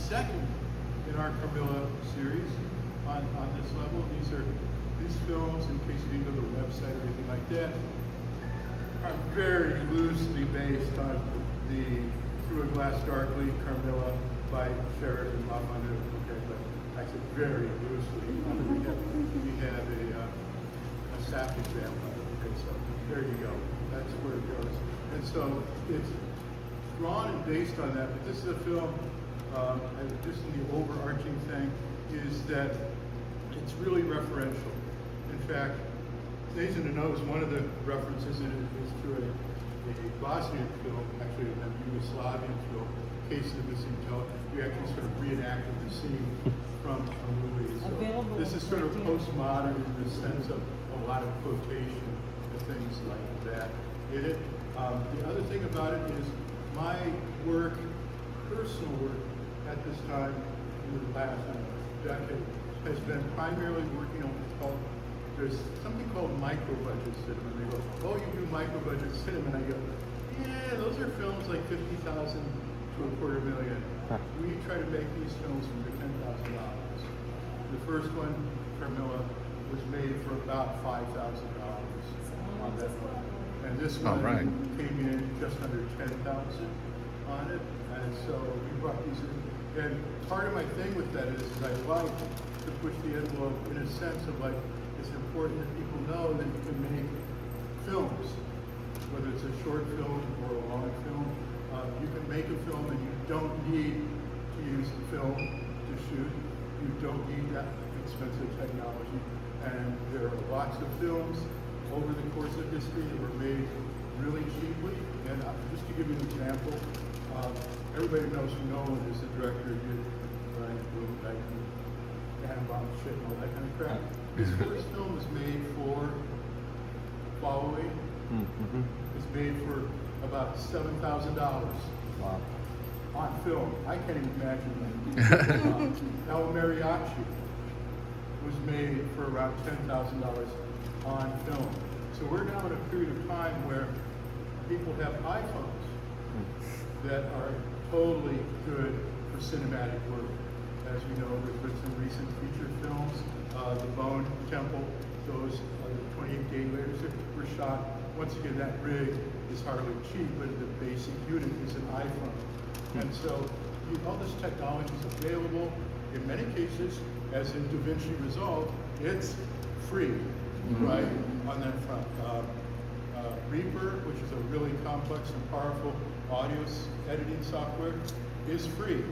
second in our Carmilla series on this level. These films, in case you didn't go to the website or anything like that, are very loosely based on the Through a Glass Darkly, Carmilla by Sheridan LaFonda. Okay, but I said very loosely. We have a staff example. Okay, so there you go. That's where it goes. And so it's drawn and based on that, but this is a film, and just the overarching thing is that it's really referential. In fact, Nathan knows one of the references in it is to a Bosnian film, actually a Yugoslavian film, Case of the Missing Toe. We actually sort of reenacted the scene from a movie. So this is sort of postmodern in the sense of a lot of quotation and things like that in it. The other thing about it is my work, personal work at this time in the last decade, has been primarily working on what's called, there's something called micro-budget cinema. And they go, oh, you do micro-budget cinema? And I go, yeah, those are films like 50,000 to $250,000. We try to make these films for $10,000. The first one, Carmilla, was made for about $5,000 on that one. And this one came in just under $10,000 on it. And so we brought these in. And part of my thing with that is I like to push the envelope in a sense of like, it's important that people know that you can make films, whether it's a short film or a long film. You can make a film and you don't need to use film to shoot. You don't need that expensive technology. And there are lots of films over the course of history that were made really cheaply. And just to give you an example, everybody knows who Nolan is, the director who did Ryan Bloom, Tannenbaum, shit, and all that kind of crap. His first film was made for Following. It's made for about $7,000. Wow. On film. I can't even imagine that. El Mariachi was made for around $10,000 on film. So we're now in a period of time where people have iPhones that are totally good for cinematic work. As we know, there's been some recent feature films. The Bone Temple, those 28 day layers that were shot. Once again, that rig is hardly cheap, but the basic unit is an iPhone. And so all this technology is available. In many cases, as in DaVinci Resolve, it's free, right, on that front. Reaper, which is a really complex and powerful audio editing software, is free,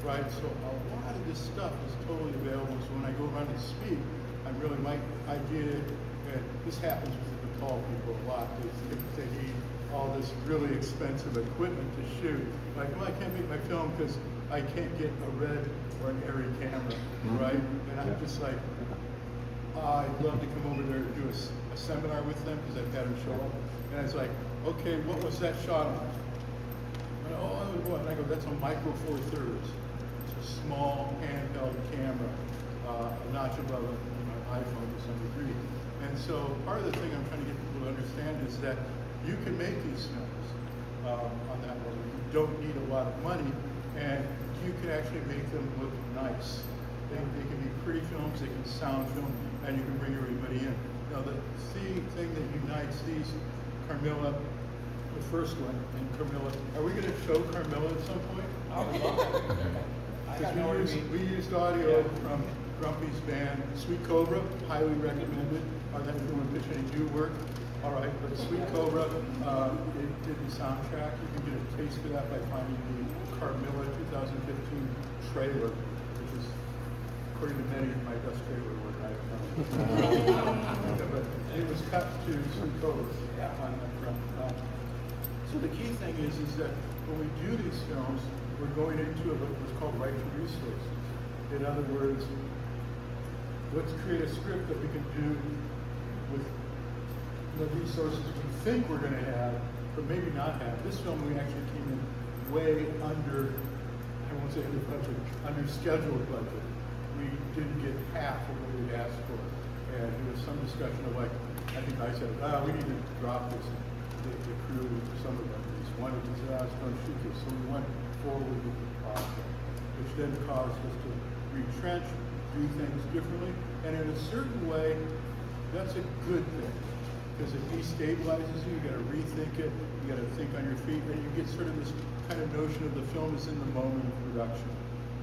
right? So a lot of this stuff is totally available. So when I go around and speak, I'm really, my idea, and this happens with the tall people a lot, they think they need all this really expensive equipment to shoot. Like, well, I can't make my film because I can't get a red or an Arri camera, right? And I'm just like, I'd love to come over there and do a seminar with them because I've had them show up. And it's like, okay, what was that shot on? And, oh, what? And I go, that's a Micro Four Thirds. It's a small handheld camera, a notch above an iPhone to some degree. And so part of the thing I'm trying to get people to understand is that you can make these films on that level. You don't need a lot of money, and you can actually make them look nice. They can be pretty films, they can sound film, and you can bring everybody in. Now the thing that unites these, Carmilla, the first one, and Carmilla, are we going to show Carmilla at some point? I would love that. Because we used audio from Grumpy's band, Sweet Cobra, highly recommended. Or that if you want to pitch any new work, all right, but Sweet Cobra, it did the soundtrack. You can get a taste of that by finding the Carmilla 2015 trailer, which is, according to many, my best trailer work I've done. But it was cut to Sweet Cobra on that front. So the key thing is that when we do these films, we're going into what's called right to resources. In other words, let's create a script that we can do with the resources we think we're going to have, but maybe not have. This film, we actually came in way under, I won't say under budget, under scheduled budget. We didn't get half of what we asked for. And there was some discussion of like, I think I said, we need to drop this. The crew, some of them, just wanted to say, I was going to shoot this. So we went forward with the project, which then cause us to retrench, do things differently, and in a certain way, that's a good thing, because it destabilizes you. You got to rethink it. You got to think on your feet, and you get sort of this kind of notion of the film is in the moment of production,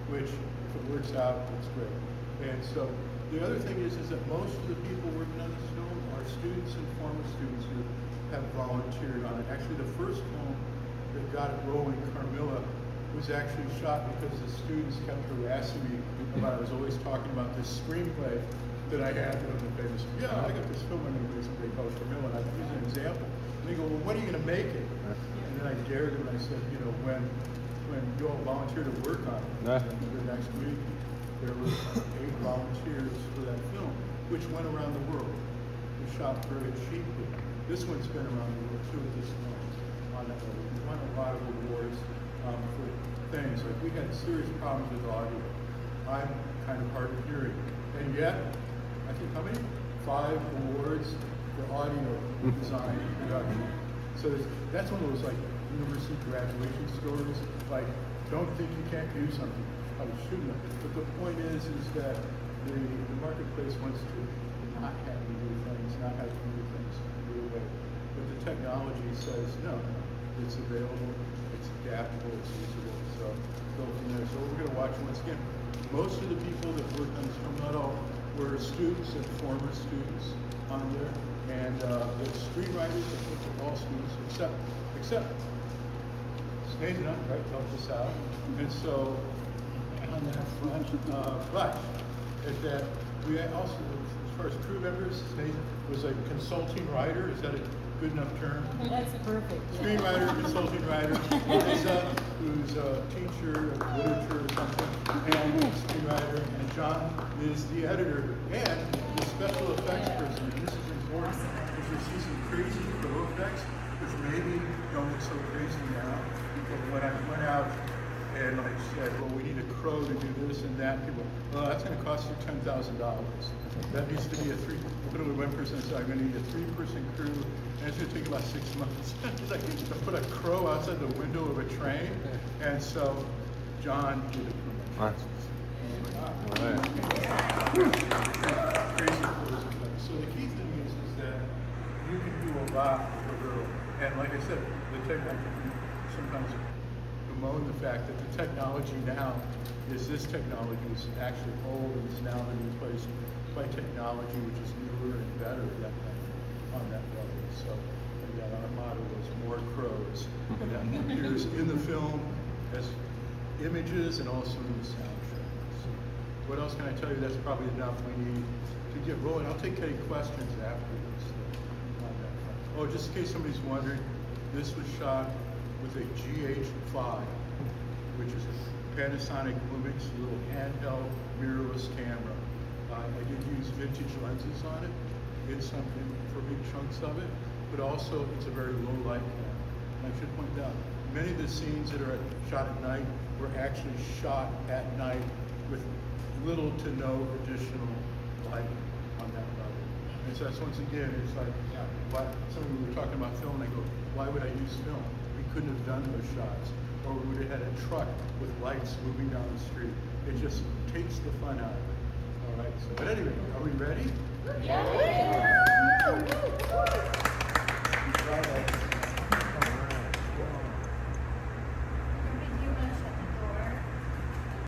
which, if it works out, it's great. And so the other thing is that most of the people working on this film are students and former students who have volunteered on it. Actually, the first film that got it rolling, Carmilla, was actually shot because the students kept harassing me about, I was always talking about this screenplay that I had, you know, the famous, yeah, I got this film I'm going to do someday called Carmilla, and I use an example. And they go, well, what are you going to make it? And then I dared them, and I said, you know, when you all volunteer to work on it, the next week, there were 8 volunteers for that film, which went around the world. It was shot very cheaply. This one's been around the world too at this point. On that level. We won a lot of awards for things like we had serious problems with audio. I'm kind of hard of hearing, and yet I think how many? 5 awards for audio design and production. So that's one of those like university graduation stories. Like, don't think you can't do something. I shouldn't have. But the point is that the marketplace wants to not have you do things, not have you do things your way. But the technology says no, it's available, it's adaptable, it's usable. So go from there. So we're going to watch once again. Most of the people that worked on this film, not all, were students and former students on there, and the screenwriters, I think, are all students, except Nathan, right, helped us out. And so on that front, but at that, we also, as far as crew members, Nathan was a consulting writer. Is that a good enough term? That's perfect. Screenwriter, consulting writer. Lisa, who's a teacher of literature or something, and screenwriter. And John is the editor and the special effects person. And this is important because you see some crazy photo effects, which maybe don't look so crazy now. But when I went out and I said, well, we need a crow to do this and that, people, well, that's going to cost you $10,000. That needs to be a literally one person said, I'm going to need a 3-person crew, and it's going to take about 6 months. It's like to put a crow outside the window of a train, and so John did it for me. Right. Crazy photos of things. So the key thing is that you can do a lot for little. And like I said, the technology, sometimes bemoan the fact that the technology now is this technology is actually old and is now been replaced by technology which is newer and better on that level. So again, our motto was more crows. And that appears in the film as images and also in the soundtrack. So what else can I tell you? That's probably enough we need to get rolling. I'll take any questions afterwards on that front. Oh, just in case somebody's wondering, this was shot with a GH5, which is a Panasonic Lumix little handheld mirrorless camera. I did use vintage lenses on it. It's something for big chunks of it, but also it's a very low light camera. And I should point out, many of the scenes that are shot at night were actually shot at night with little to no additional light on that level. And so that's once again, it's like, why, somebody we were talking about film, and I go, why would I use film? We couldn't have done those shots. Or we would have had a truck with lights moving down the street. It just takes the fun out of it. All right, so, but anyway, are we ready? Yeah.